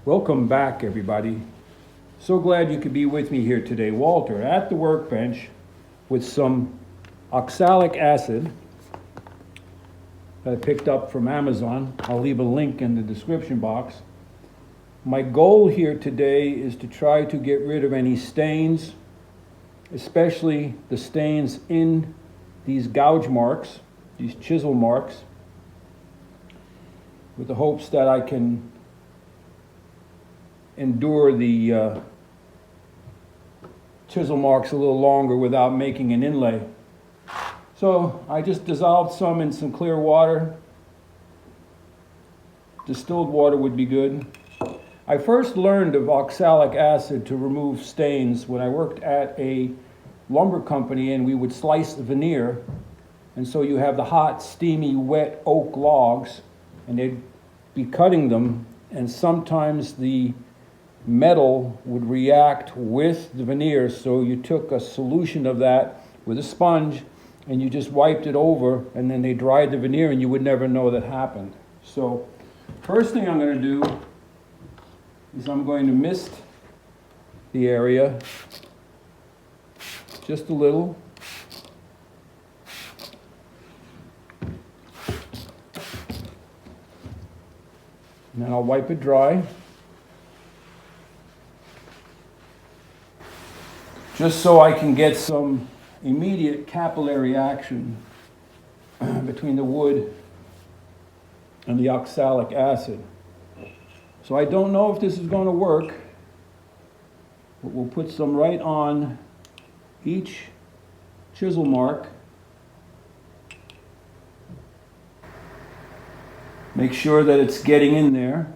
Welcome back, everybody. So glad you could be with me here today. Walter at the workbench with some oxalic acid that I picked up from Amazon. I'll leave a link in the description box. My goal here today is to try to get rid of any stains, especially the stains in these gouge marks, these chisel marks, with the hopes that I can endure the chisel marks a little longer without making an inlay. So I just dissolved some in some clear water. Distilled water would be good. I first learned of oxalic acid to remove stains when I worked at a lumber company, and we would slice the veneer, and so you have the hot, steamy, wet oak logs, and they'd be cutting them, and sometimes the metal would react with the veneer, so you took a solution of that with a sponge and you just wiped it over, and then they dried the veneer and you would never know that happened. So first thing I'm going to do is I'm going to mist the area just a little. And then I'll wipe it dry. Just so I can get some immediate capillary action between the wood and the oxalic acid. So I don't know if this is going to work, but we'll put some right on each chisel mark. Make sure that it's getting in there.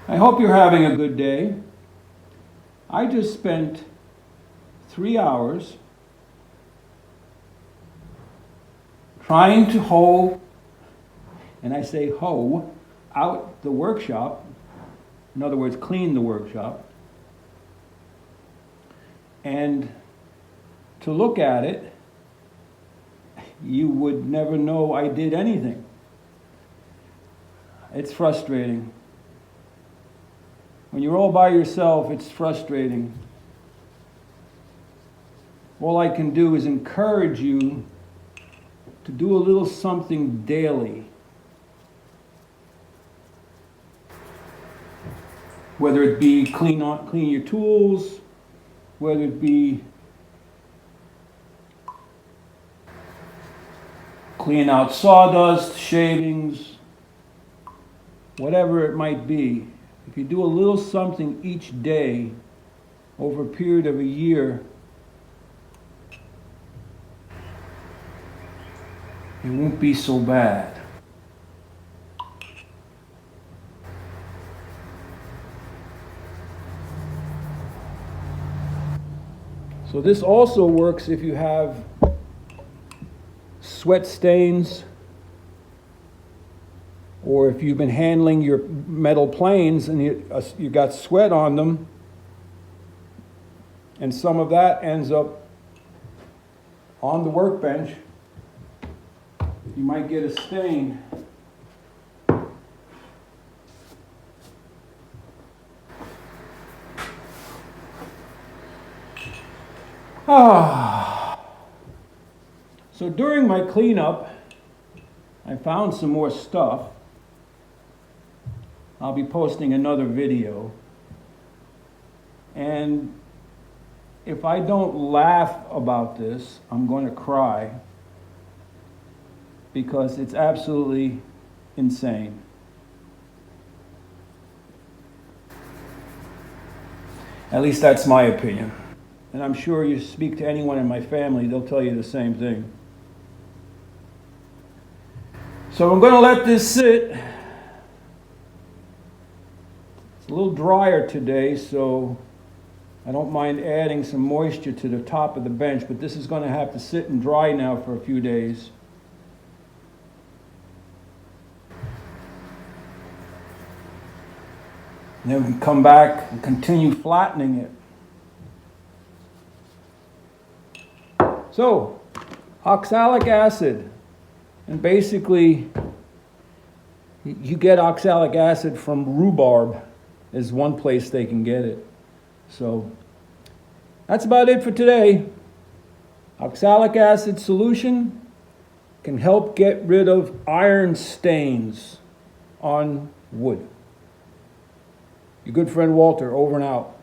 I hope you're having a good day. I just spent 3 hours trying to hoe, and I say hoe, out the workshop. In other words, clean the workshop. And to look at it, you would never know I did anything. It's frustrating. When you're all by yourself, it's frustrating. All I can do is encourage you to do a little something daily. Whether it be clean your tools, whether it be clean out sawdust, shavings, whatever it might be. If you do a little something each day over a period of a year, it won't be so bad. So this also works if you have sweat stains, or if you've been handling your metal planes and you got sweat on them, and some of that ends up on the workbench, you might get a stain. So during my cleanup, I found some more stuff. I'll be posting another video. And if I don't laugh about this, I'm going to cry, because it's absolutely insane. At least that's my opinion. And I'm sure you speak to anyone in my family, they'll tell you the same thing. So I'm going to let this sit. It's a little drier today, so I don't mind adding some moisture to the top of the bench, but this is going to have to sit and dry now for a few days. And then we can come back and continue flattening it. So, Oxalic acid. And basically, you get oxalic acid from rhubarb is one place they can get it. So that's about it for today. Oxalic acid solution can help get rid of iron stains on wood. Your good friend Walter, over and out.